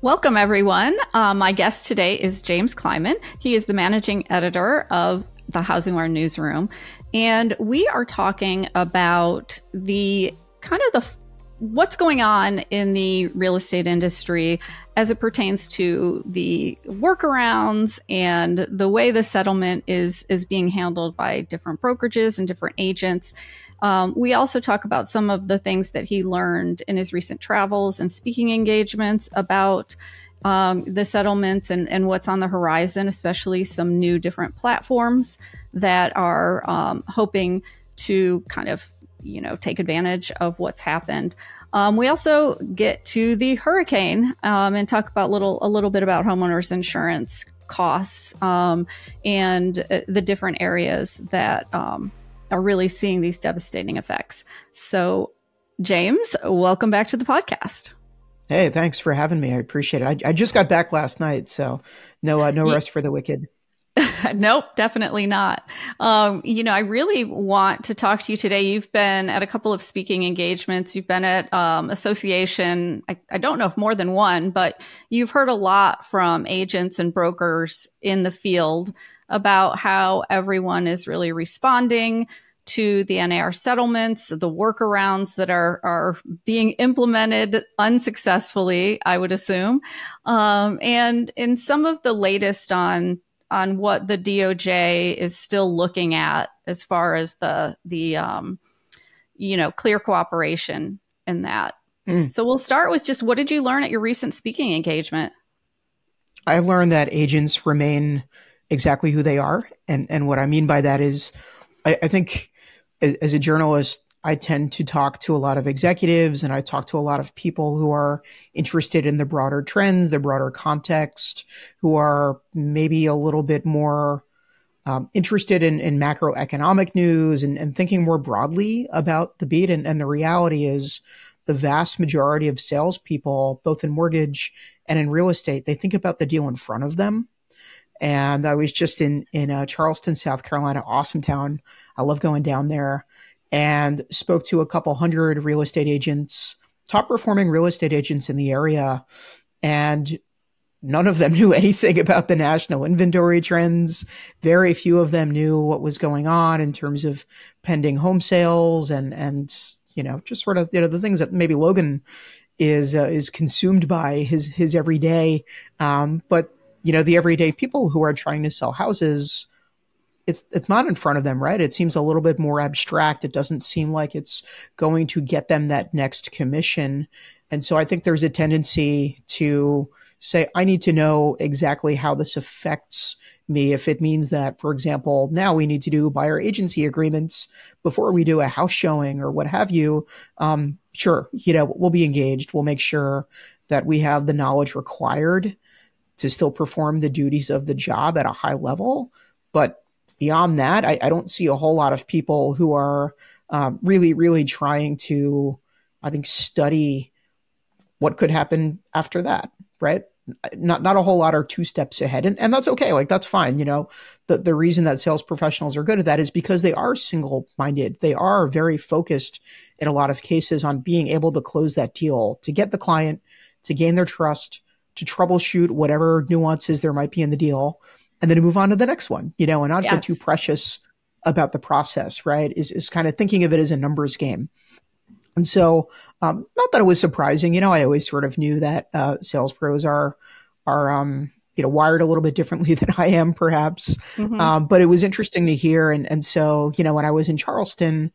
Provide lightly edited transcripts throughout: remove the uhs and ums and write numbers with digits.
Welcome, everyone. My guest today is James Kleimann. He is the managing editor of the HousingWire newsroom. And we are talking about what's going on in the real estate industry as it pertains to the workarounds and the way the settlement is being handled by different brokerages and different agents. We also talk about some of the things that he learned in his recent travels and speaking engagements about the settlements and what's on the horizon, especially some new different platforms that are hoping to kind of take advantage of what's happened. We also get to the hurricane and talk about a little bit about homeowners insurance costs and the different areas that are really seeing these devastating effects. So, James, welcome back to the podcast. Hey, thanks for having me. I appreciate it. I just got back last night, so no rest for the wicked. Nope, definitely not. I really want to talk to you today. You've been at a couple of speaking engagements. You've been at association. I don't know if more than one, but you've heard a lot from agents and brokers in the field about how everyone is really responding to the NAR settlements, the workarounds that are being implemented unsuccessfly, I would assume. And in some of the latest on what the DOJ is still looking at as far as the clear cooperation in that. So we'll start with just, what did you learn at your recent speaking engagement? I've learned that agents remain exactly who they are. And what I mean by that is, I think as a journalist, I tend to talk to a lot of executives and I talk to a lot of people who are interested in the broader trends, the broader context, who are maybe a little bit more interested in macroeconomic news and thinking more broadly about the beat. And the reality is the vast majority of salespeople, both in mortgage and in real estate, they think about the deal in front of them. And I was just in Charleston, South Carolina, awesome town. I love going down there. And spoke to a couple hundred real estate agents, top performing real estate agents in the area. And none of them knew anything about the national inventory trends. Very few of them knew what was going on in terms of pending home sales and just sort of, the things that maybe Logan is consumed by his everyday. But the everyday people who are trying to sell houses, it's not in front of them, right? It seems a little bit more abstract. It doesn't seem like it's going to get them that next commission. And so I think there's a tendency to say, I need to know exactly how this affects me. If it means that, for example, now we need to do buyer agency agreements before we do a house showing or what have you, sure, we'll be engaged. We'll make sure that we have the knowledge required to still perform the duties of the job at a high level. But beyond that, I don't see a whole lot of people who are really, really trying to, I think, study what could happen after that, right? Not a whole lot are two steps ahead. And that's okay. Like, that's fine. The reason that sales professionals are good at that is because they are single-minded. They are very focused in a lot of cases on being able to close that deal, to get the client, to gain their trust, to troubleshoot whatever nuances there might be in the deal, and then to move on to the next one, and not get too precious about the process, right? Is kind of thinking of it as a numbers game. And so, not that it was surprising, I always sort of knew that sales pros are wired a little bit differently than I am, perhaps. But it was interesting to hear. And so, when I was in Charleston,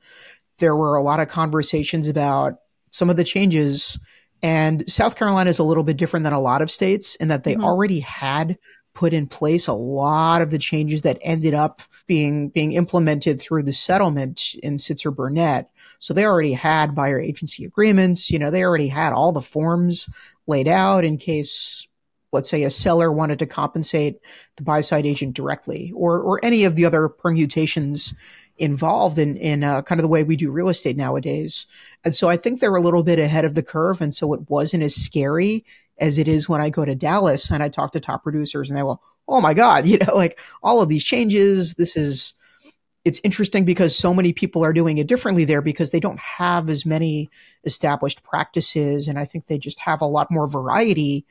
there were a lot of conversations about some of the changes. And South Carolina is a little bit different than a lot of states in that they already had put in place a lot of the changes that ended up being implemented through the settlement in Sitzer-Burnett. So they already had buyer agency agreements. They already had all the forms laid out in case, let's say, a seller wanted to compensate the buy-side agent directly, or any of the other permutations involved in kind of the way we do real estate nowadays. And so I think they're a little bit ahead of the curve. And so it wasn't as scary as it is when I go to Dallas and I talk to top producers and they go, oh my God, like all of these changes, it's interesting because so many people are doing it differently there because they don't have as many established practices. And I think they just have a lot more variety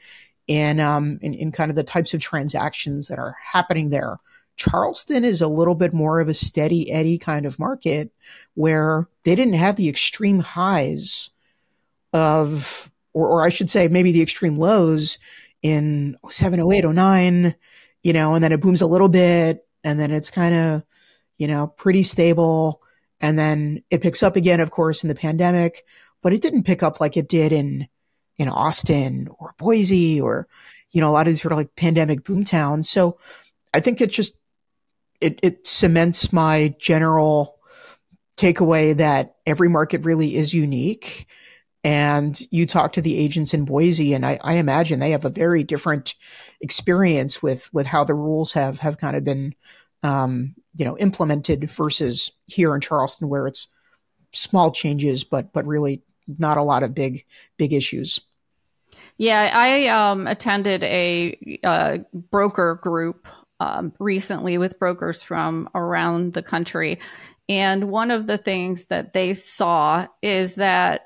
in kind of the types of transactions that are happening there. Charleston is a little bit more of a steady eddy kind of market where they didn't have the extreme highs of, or I should say maybe the extreme lows in 07, 08, 09, and then it booms a little bit and then it's kind of, pretty stable. And then it picks up again, of course, in the pandemic, but it didn't pick up like it did in Austin or Boise or, a lot of these sort of like pandemic boom towns. So I think it cements my general takeaway that every market really is unique. And you talk to the agents in Boise, and I imagine they have a very different experience with how the rules have kind of been, implemented versus here in Charleston, where it's small changes, but really not a lot of big issues. Yeah, I attended a broker group recently with brokers from around the country. And one of the things that they saw is that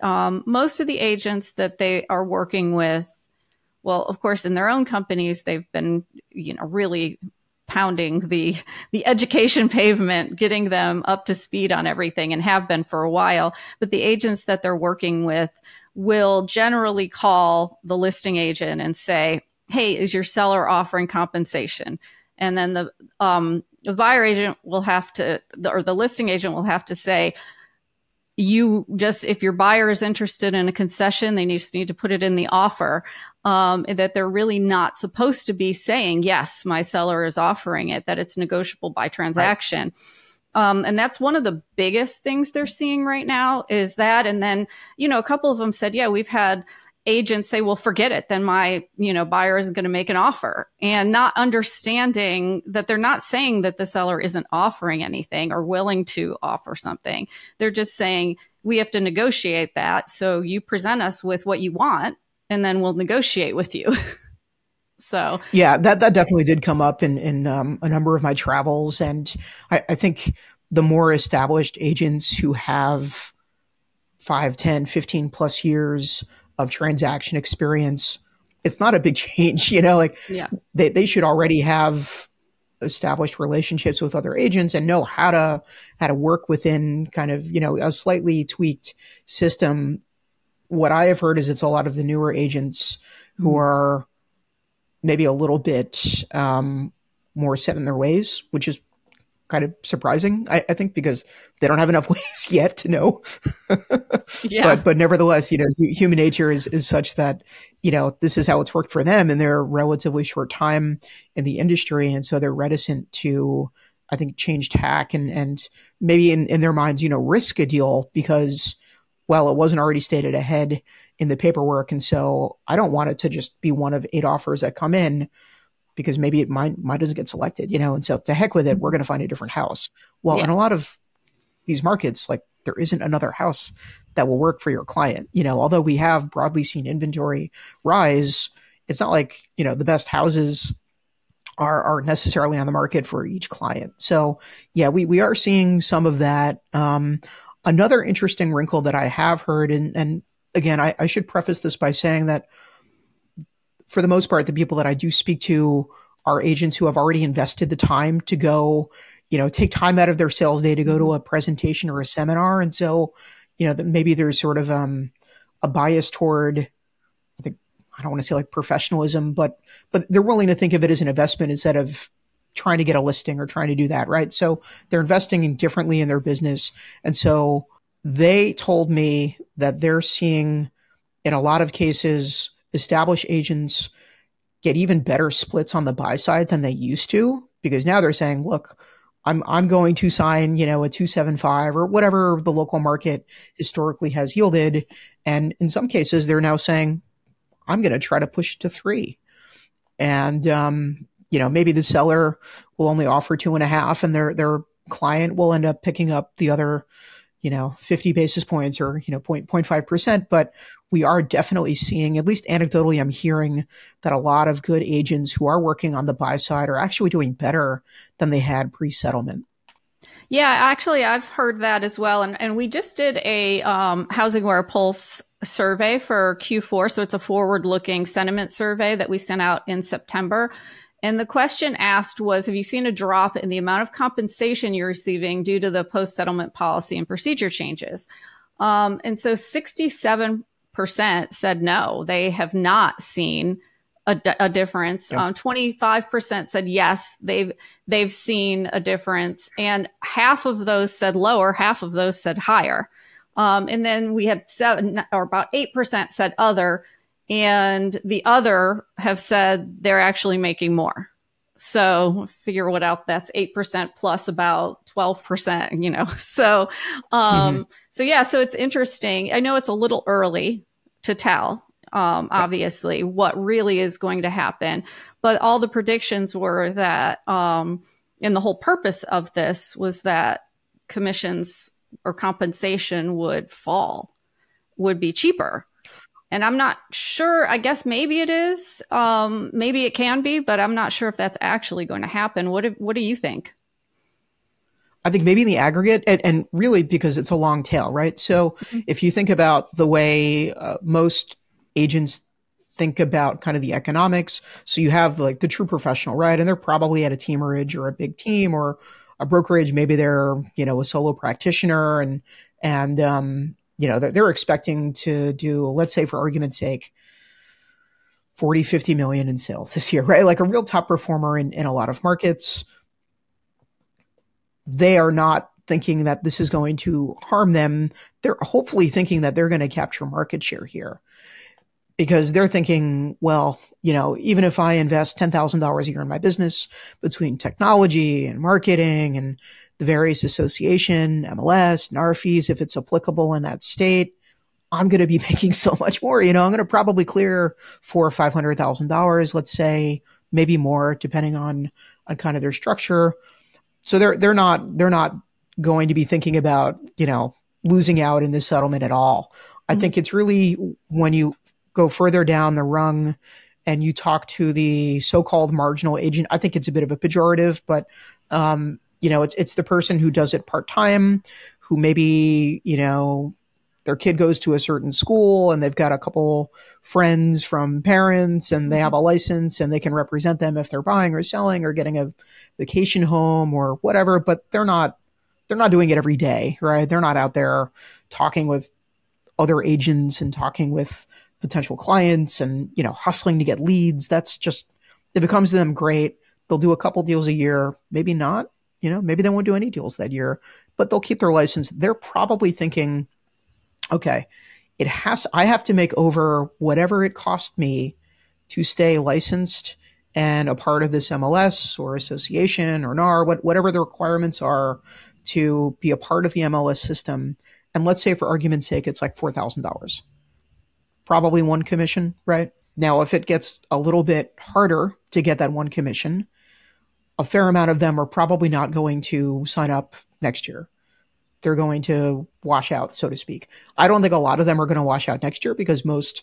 most of the agents that they are working with, well, of course, in their own companies, they've been, really pounding the education pavement, getting them up to speed on everything and have been for a while. But the agents that they're working with will generally call the listing agent and say, hey, is your seller offering compensation? And then the buyer agent will have to, or the listing agent will have to say, if your buyer is interested in a concession, they just need to put it in the offer, that they're really not supposed to be saying, yes, my seller is offering it, that it's negotiable by transaction. Right. And that's one of the biggest things they're seeing right now is that. And then, a couple of them said, yeah, we've had agents say, well, forget it. Then my, buyer isn't going to make an offer, and not understanding that they're not saying that the seller isn't offering anything or willing to offer something. They're just saying we have to negotiate that. So you present us with what you want and then we'll negotiate with you. So yeah, that definitely did come up in a number of my travels. And I think the more established agents who have 5, 10, 15 plus years of transaction experience, it's not a big change, they should already have established relationships with other agents and know how to work within kind of, a slightly tweaked system. What I have heard is it's a lot of the newer agents who are maybe a little bit more set in their ways, which is kind of surprising, I think, because they don't have enough ways yet to know. Yeah. But nevertheless, human nature is such that, this is how it's worked for them in their relatively short time in the industry. And so they're reticent to, I think, change tack and maybe in their minds, risk a deal because, well, it wasn't already stated ahead in the paperwork. And so I don't want it to just be one of 8 offers that come in, because maybe mine doesn't get selected, and so to heck with it, we're going to find a different house. Well, in a lot of these markets, like there isn't another house that will work for your client. Although we have broadly seen inventory rise, it's not like, the best houses are necessarily on the market for each client. So yeah, we are seeing some of that. Another interesting wrinkle that I have heard, and again, I should preface this by saying that for the most part, the people that I do speak to are agents who have already invested the time to go, take time out of their sales day to go to a presentation or a seminar. And so, that maybe there's sort of a bias toward, I don't want to say like professionalism, but they're willing to think of it as an investment instead of trying to get a listing or trying to do that, right? So they're investing differently in their business. And so they told me that they're seeing, in a lot of cases, established agents get even better splits on the buy side than they used to, because now they're saying, look, I'm going to sign, a 275 or whatever the local market historically has yielded. And in some cases, they're now saying, I'm going to try to push it to 3. And, maybe the seller will only offer 2.5 and their client will end up picking up the other, 50 basis points or, 0.5%. But we are definitely seeing, at least anecdotally, I'm hearing that a lot of good agents who are working on the buy side are actually doing better than they had pre-settlement. Yeah, actually, I've heard that as well. And we just did a HousingWire Pulse survey for Q4. So it's a forward-looking sentiment survey that we sent out in September. And the question asked was, have you seen a drop in the amount of compensation you're receiving due to the post-settlement policy and procedure changes? And so 67% said no, they have not seen a difference. Yep. 25% said yes, they've seen a difference, and half of those said lower, half of those said higher. And then we had about 8% said other, and the other have said they're actually making more. So figure what out, that's 8% plus about 12%, you know? So, so yeah, so it's interesting. I know it's a little early to tell, obviously, what really is going to happen. But all the predictions were that, and the whole purpose of this was that commissions or compensation would fall, would be cheaper. And I'm not sure, I guess maybe it is, maybe it can be, but I'm not sure if that's actually going to happen. What do you think? I think maybe in the aggregate, and really because it's a long tail, right? So if you think about the way most agents think about kind of the economics, so you have like the true professional, right? And they're probably at a teamerage or a big team or a brokerage. Maybe they're, a solo practitioner and they're expecting to do, let's say for argument's sake, 40, 50 million in sales this year, right? Like a real top performer in a lot of markets. They are not thinking that this is going to harm them. They're hopefully thinking that they're going to capture market share here because they're thinking, well, even if I invest $10,000 a year in my business between technology and marketing and the various association, MLS, NAR fees, if it's applicable in that state, I'm going to be making so much more. I'm going to probably clear $400,000 or $500,000, let's say, maybe more, depending on kind of their structure. So they're not going to be thinking about, losing out in this settlement at all. I think it's really when you go further down the rung and you talk to the so-called marginal agent, I think it's a bit of a pejorative, but, it's the person who does it part-time, who maybe, their kid goes to a certain school and they've got a couple friends from parents and they have a license and they can represent them if they're buying or selling or getting a vacation home or whatever, but they're not doing it every day, right? They're not out there talking with other agents and talking with potential clients and, hustling to get leads. That's just, it becomes to them great. They'll do a couple deals a year, maybe not, maybe they won't do any deals that year, but they'll keep their license. They're probably thinking, okay, I have to make over whatever it cost me to stay licensed and a part of this MLS or association or NAR, whatever the requirements are to be a part of the MLS system. And let's say for argument's sake, it's like $4,000, probably one commission, right? Now, if it gets a little bit harder to get that one commission, a fair amount of them are probably not going to sign up next year. They're going to wash out, so to speak. I don't think a lot of them are going to wash out next year because most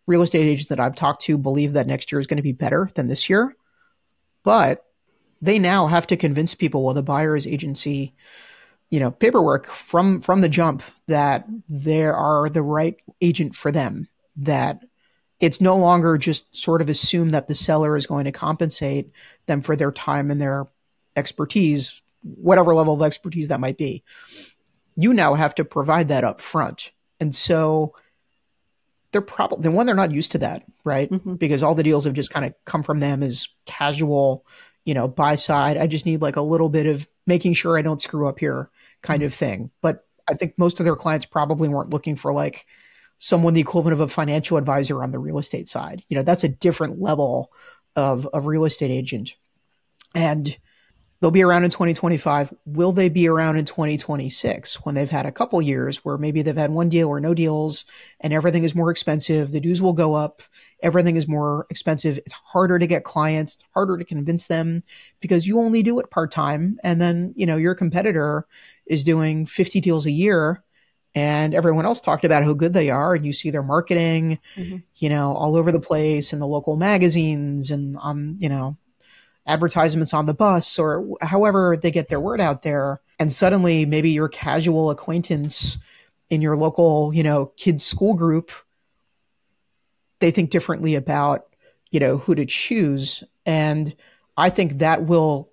real estate agents that I've talked to believe that next year is going to be better than this year. But they now have to convince people with a buyer's agency, paperwork from the jump that they are the right agent for them, that it's no longer just sort of assume that the seller is going to compensate them for their time and their expertise, whatever level of expertise that might be. You now have to provide that up front. And so they're not used to that, right? Because all the deals have just kind of come from them as casual, buy side. I just need like a little bit of making sure I don't screw up here kind of thing. But I think most of their clients probably weren't looking for like someone the equivalent of a financial advisor on the real estate side. That's a different level of real estate agent. And they'll be around in 2025. Will they be around in 2026 when they've had a couple years where maybe they've had one deal or no deals and everything is more expensive? The dues will go up. Everything is more expensive. It's harder to get clients. It's harder to convince them because you only do it part-time. And then, your competitor is doing 50 deals a year and everyone else talked about how good they are. And you see their marketing, all over the place in the local magazines and on, advertisements on the bus or however they get their word out there. And suddenly maybe your casual acquaintance in your local, kids school group, they think differently about, who to choose. And I think that will,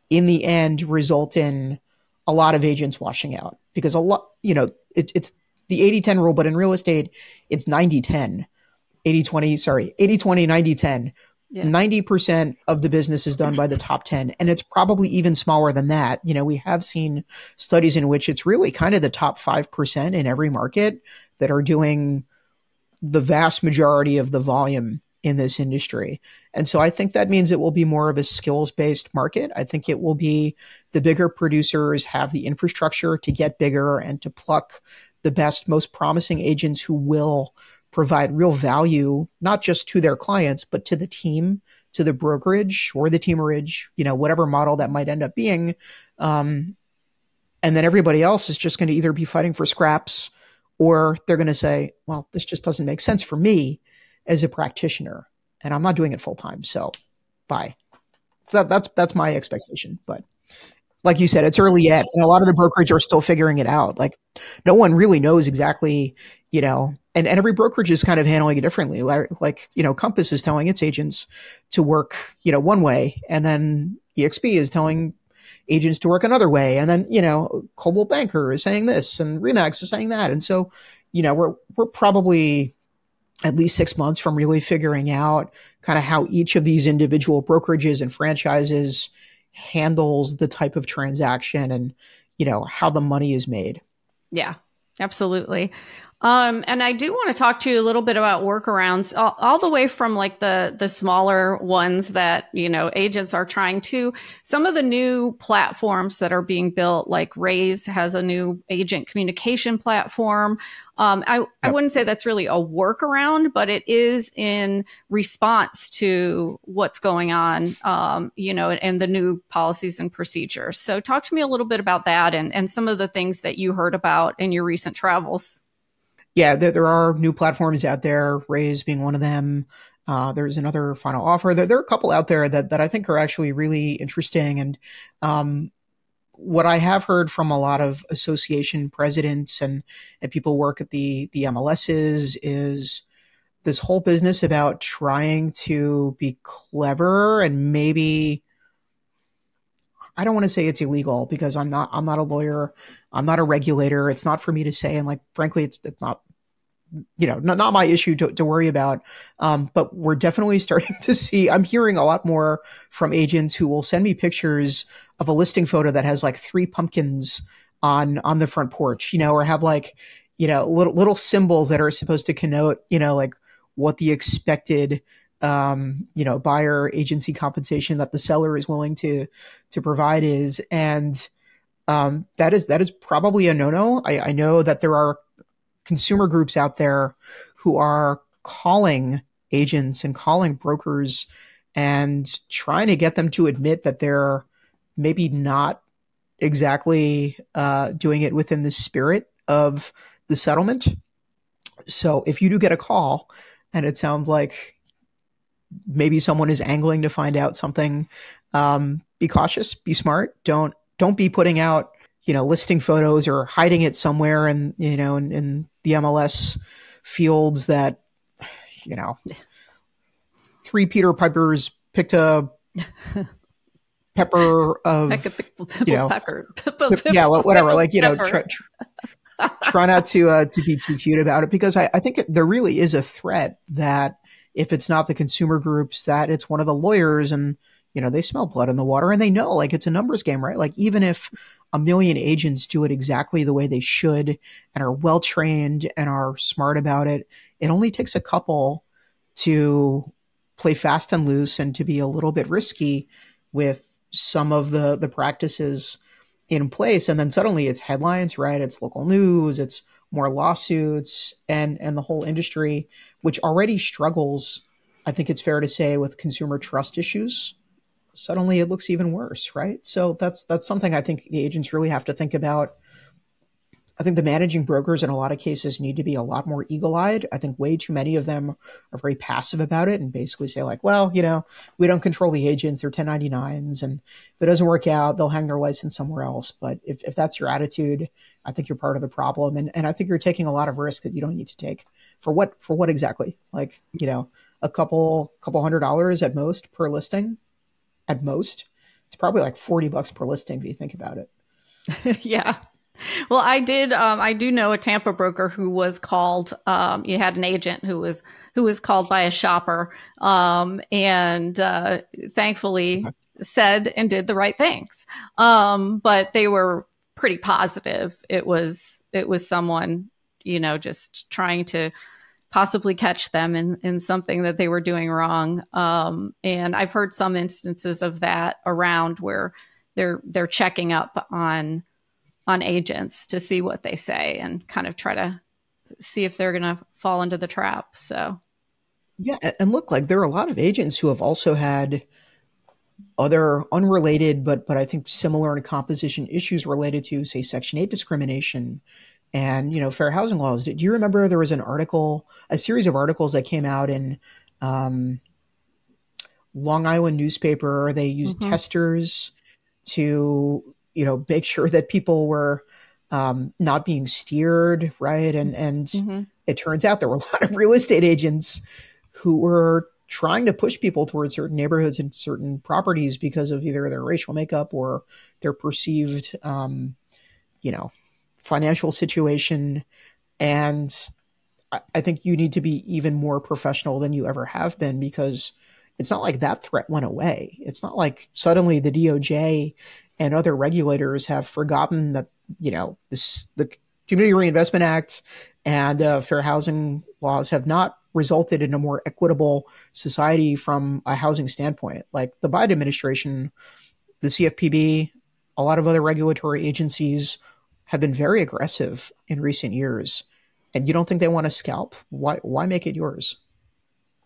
in the end, result in a lot of agents washing out, because a lot, it's the 80-10 rule, but in real estate, it's 90-10, 80-20, 80-20, 90-10. Yeah. 90% of the business is done by the top 10, and it's probably even smaller than that. We have seen studies in which it's really kind of the top 5% in every market that are doing the vast majority of the volume in this industry. And so I think that means it will be more of a skills-based market. I think it will be the bigger producers have the infrastructure to get bigger and to pluck the best, most promising agents who will provide real value, not just to their clients, but to the team, to the brokerage or the teamerage, whatever model that might end up being. And then everybody else is just going to either be fighting for scraps, or they're going to say, well, this just doesn't make sense for me as a practitioner, and I'm not doing it full time. So bye. So that's my expectation. But like you said, it's early yet, and a lot of the brokerage are still figuring it out. Like, no one really knows exactly, and every brokerage is kind of handling it differently. Like, Compass is telling its agents to work, one way, and then EXP is telling agents to work another way. And then, Coldwell Banker is saying this and Remax is saying that. And so, we're probably at least 6 months from really figuring out kind of how each of these individual brokerages and franchises handles the type of transaction and, how the money is made. Yeah, absolutely. And I do want to talk to you a little bit about workarounds, all the way from like the smaller ones that, agents are trying to some of the new platforms that are being built, like Raise has a new agent communication platform. I wouldn't say that's really a workaround, but it is in response to what's going on, and the new policies and procedures. So talk to me a little bit about that and some of the things that you heard about in your recent travels. Yeah, there are new platforms out there, Raise being one of them. There's another Final Offer. There are a couple out there that I think are actually really interesting. And what I have heard from a lot of association presidents and people who work at the MLSs is this whole business about trying to be clever and maybe, I don't want to say it's illegal because I'm not a lawyer. I'm not a regulator. It's not for me to say. And like, frankly, it's not, not my issue to worry about. But we're definitely starting to see, I'm hearing a lot more from agents who will send me pictures of a listing photo that has like 3 pumpkins on the front porch, or have like, little symbols that are supposed to connote, like what the expected, buyer agency compensation that the seller is willing to provide is. And that is probably a no-no. I know that there are consumer groups out there who are calling agents and calling brokers and trying to get them to admit that they're maybe not exactly doing it within the spirit of the settlement. So if you do get a call and it sounds like maybe someone is angling to find out something, be cautious, be smart. Don't be putting out, listing photos or hiding it somewhere in the MLS fields that, 3 Peter Pipers picked a pepper of, pepper. Yeah, whatever. Like, try not to be too cute about it, because I think there really is a threat that if it's not the consumer groups, that it's one of the lawyers, and they smell blood in the water, and they know, like, it's a numbers game, right? Like, even if 1 million agents do it exactly the way they should and are well trained and are smart about it, it only takes a couple to play fast and loose and to be a little bit risky with some of the practices in place. And then suddenly it's headlines, right? It's local news, it's more lawsuits, and the whole industry, which already struggles, I think it's fair to say, with consumer trust issues. Suddenly it looks even worse, right? So that's something I think the agents really have to think about. I think the managing brokers in a lot of cases need to be a lot more eagle-eyed. I think way too many of them are very passive about it and basically say like, well, we don't control the agents, they're 1099s. And if it doesn't work out, they'll hang their license somewhere else. But if that's your attitude, I think you're part of the problem. And I think you're taking a lot of risk that you don't need to take. For what exactly? Like, a couple $100 at most per listing, at most. It's probably like $40 per listing if you think about it. Yeah. Well, I do know a Tampa broker who was called, you had an agent who was called by a shopper, and thankfully said and did the right things. But they were pretty positive. It was someone, just trying to possibly catch them in something that they were doing wrong. And I've heard some instances of that around where they're checking up on agents to see what they say and kind of try to see if they're going to fall into the trap. So, yeah. And look, like there are a lot of agents who have also had other unrelated, but I think similar in composition issues related to, say, Section 8 discrimination and, fair housing laws. Do you remember there was a series of articles that came out in Long Island newspaper? They used testers to make sure that people were not being steered, right? And it turns out there were a lot of real estate agents who were trying to push people towards certain neighborhoods and certain properties because of either their racial makeup or their perceived, financial situation. And I think you need to be even more professional than you ever have been, because it's not like that threat went away. It's not like suddenly the DOJ and other regulators have forgotten that, the Community Reinvestment Act and fair housing laws have not resulted in a more equitable society from a housing standpoint. Like the Biden administration, the CFPB, a lot of other regulatory agencies have been very aggressive in recent years. And you don't think they want to scalp? Why make it yours?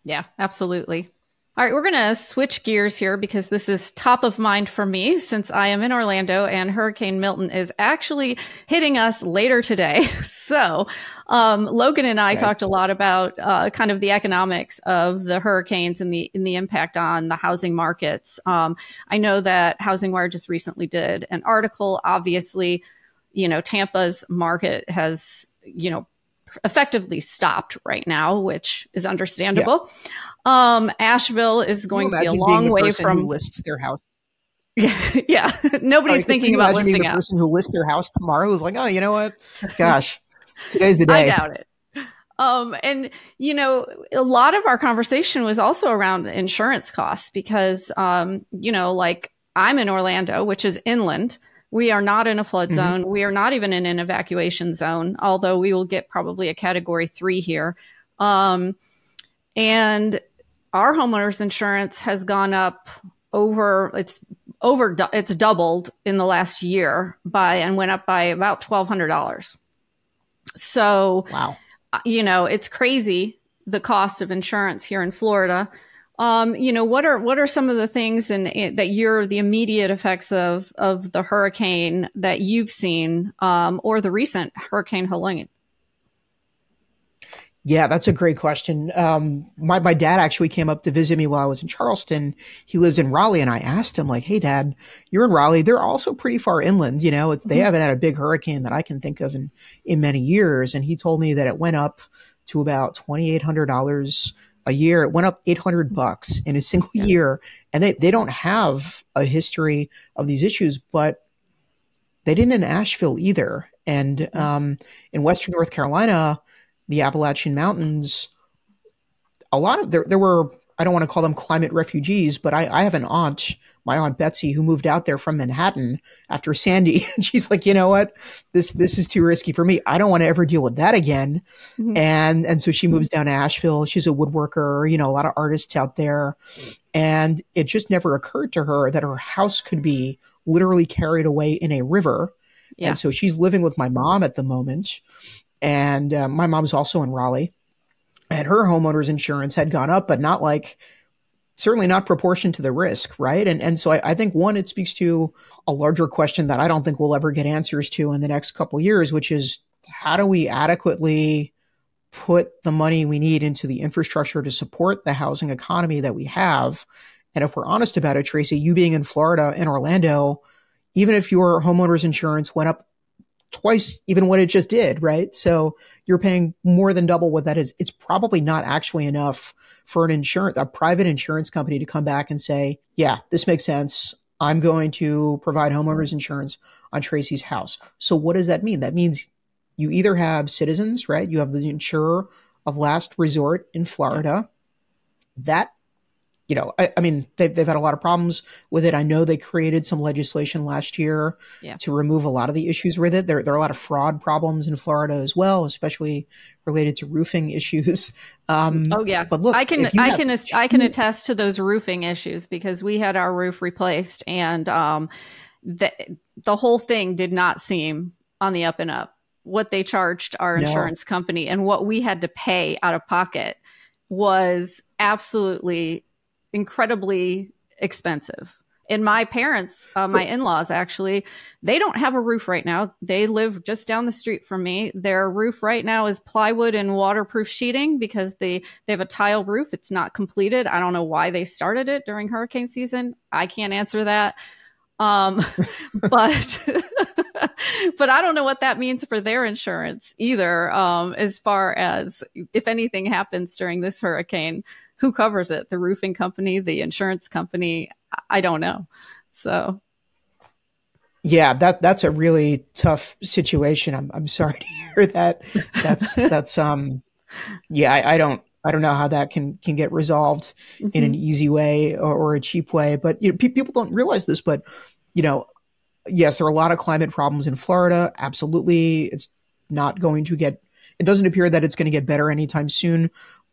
Yeah, absolutely. All right, we're going to switch gears here because this is top of mind for me since I am in Orlando and Hurricane Milton is actually hitting us later today. So Logan and I talked a lot about kind of the economics of the hurricanes and the impact on the housing markets. I know that HousingWire just recently did an article. Obviously, Tampa's market has, effectively stopped right now, which is understandable. Yeah. Asheville is going to be a long way from who lists their house. Yeah. Nobody's thinking about listing out. The person who lists their house tomorrow is like, oh, you know what? Gosh, today's the day. I doubt it. And, a lot of our conversation was also around insurance costs because, like I'm in Orlando, which is inland. We are not in a flood zone. We are not even in an evacuation zone, although we will get probably a category 3 here. And our homeowners insurance has gone up it's doubled in the last year and went up by about $1,200. So, wow. It's crazy, the cost of insurance here in Florida. What are some of the things that you're the immediate effects of the hurricane that you've seen, or the recent Hurricane Helene? Yeah, that's a great question. My dad actually came up to visit me while I was in Charleston. He lives in Raleigh, and I asked him, like, hey, Dad, you're in Raleigh. They're also pretty far inland. They haven't had a big hurricane that I can think of in many years. And he told me that it went up to about $2,800 a year. It went up $800 in a single year. And they don't have a history of these issues, but they didn't in Asheville either. And in Western North Carolina, the Appalachian Mountains, a lot of there were, I don't want to call them climate refugees, but I have an aunt, my Aunt Betsy, who moved out there from Manhattan after Sandy. And she's like, you know what, this is too risky for me. I don't want to ever deal with that again. And so she moves down to Asheville. She's a woodworker, a lot of artists out there. And it just never occurred to her that her house could be literally carried away in a river. Yeah. And so she's living with my mom at the moment. And my mom's also in Raleigh, and her homeowner's insurance had gone up, but not certainly not proportion to the risk, right? And so I think, one, it speaks to a larger question that I don't think we'll ever get answers to in the next couple of years, which is, how do we adequately put the money we need into the infrastructure to support the housing economy that we have? And if we're honest about it, Tracey, you being in Florida and Orlando, even if your homeowner's insurance went up twice even what it just did, right? So you're paying more than double what that is. It's probably not actually enough for a private insurance company to come back and say, yeah, this makes sense. I'm going to provide homeowners insurance on Tracey's house. So what does that mean? That means you either have Citizens, right? You have the insurer of last resort in Florida. That, I mean, they've had a lot of problems with it. I know they created some legislation last year to remove a lot of the issues with it. There are a lot of fraud problems in Florida as well, especially related to roofing issues. But look, I can attest to those roofing issues because we had our roof replaced, and the whole thing did not seem on the up and up. What they charged our insurance company and what we had to pay out of pocket was absolutely incredibly expensive. And my parents, my in-laws actually, they don't have a roof right now. They live just down the street from me. Their roof right now is plywood and waterproof sheeting because they have a tile roof. It's not completed. I don't know why they started it during hurricane season. I can't answer that. But but I don't know what that means for their insurance either. As far as if anything happens during this hurricane, who covers it? The roofing company, the insurance company? I don't know. So, yeah, that's a really tough situation. I'm sorry to hear that. That's yeah, I don't know how that can get resolved in an easy way or a cheap way. But people don't realize this, but yes, there are a lot of climate problems in Florida. Absolutely, it's not going to get. It doesn't appear that it's going to get better anytime soon,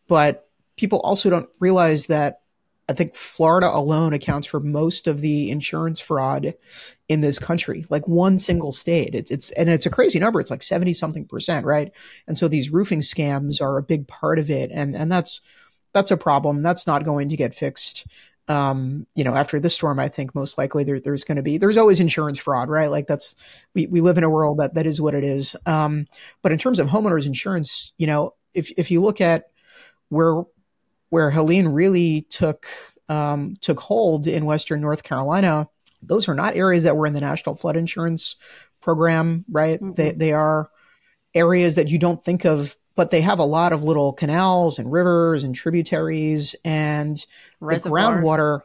but people also don't realize that I think Florida alone accounts for most of the insurance fraud in this country, like one single state. It's a crazy number. It's like 70 something %, right? And so these roofing scams are a big part of it. And that's a problem. That's not going to get fixed. After this storm, I think most likely there's always insurance fraud, right? Like we live in a world that is what it is. But in terms of homeowners insurance, if you look at where Helene really took hold in Western North Carolina, those are not areas that were in the National Flood Insurance Program, right? Mm-hmm. They are areas that you don't think of, but they have a lot of little canals and rivers and tributaries and groundwater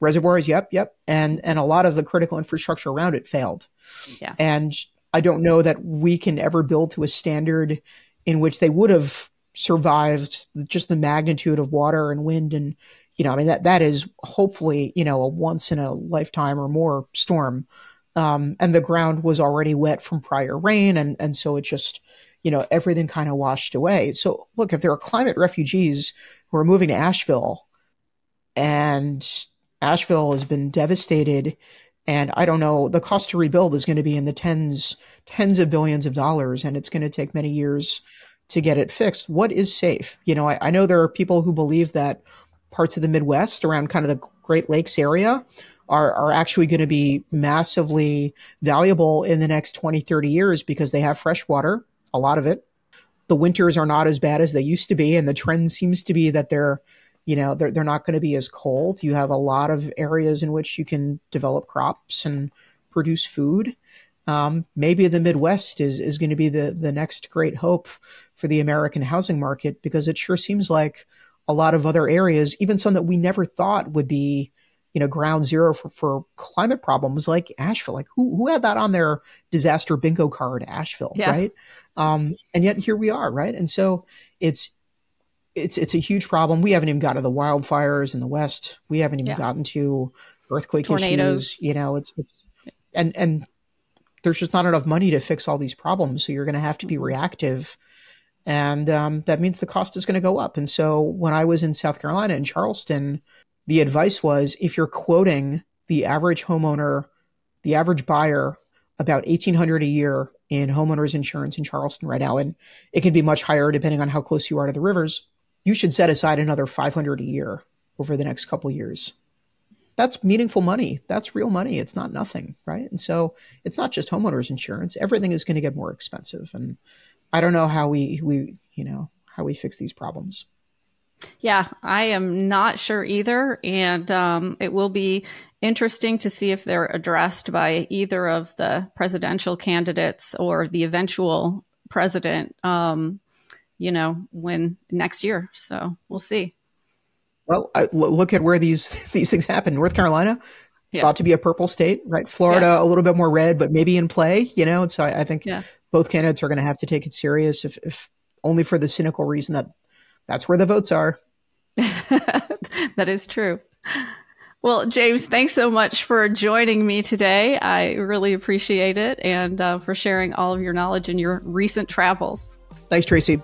reservoirs. Yep. And a lot of the critical infrastructure around it failed. Yeah. And I don't know that we can ever build to a standard in which they would have survived just the magnitude of water and wind. And, that is hopefully, a once in a lifetime or more storm. And the ground was already wet from prior rain. And so it just, everything kind of washed away. So look, if there are climate refugees who are moving to Asheville and Asheville has been devastated, and I don't know, the cost to rebuild is going to be in the tens of billions of dollars, and it's going to take many years to get it fixed. What is safe? I know there are people who believe that parts of the Midwest around kind of the Great Lakes area are actually going to be massively valuable in the next 20, 30 years because they have fresh water, a lot of it. The winters are not as bad as they used to be, and the trend seems to be that they're not going to be as cold. You have a lot of areas in which you can develop crops and produce food. Maybe the Midwest is going to be the next great hope for the American housing market, because it sure seems like a lot of other areas, even some that we never thought would be, ground zero for climate problems, like Asheville. Like who had that on their disaster bingo card, Asheville, right? And yet here we are, right? And so it's a huge problem. We haven't even got to the wildfires in the West. We haven't even gotten to earthquake tornadoes issues. And there's just not enough money to fix all these problems. So you're going to have to be reactive. And that means the cost is going to go up. And so when I was in South Carolina, in Charleston, the advice was, if you're quoting the average homeowner, the average buyer, about $1,800 a year in homeowners insurance in Charleston right now, and it can be much higher depending on how close you are to the rivers, you should set aside another $500 a year over the next couple of years. that's meaningful money. That's real money. It's not nothing, right? And so it's not just homeowners insurance. Everything is going to get more expensive. And I don't know how how we fix these problems. Yeah, I am not sure either. And it will be interesting to see if they're addressed by either of the presidential candidates or the eventual president, when next year. So we'll see. Well, look at where these things happen. North Carolina, thought to be a purple state, right? Florida, a little bit more red, but maybe in play, And so I think both candidates are going to have to take it serious, if only for the cynical reason that that's where the votes are. That is true. Well, James, thanks so much for joining me today. I really appreciate it, and for sharing all of your knowledge and your recent travels. Thanks, Tracey.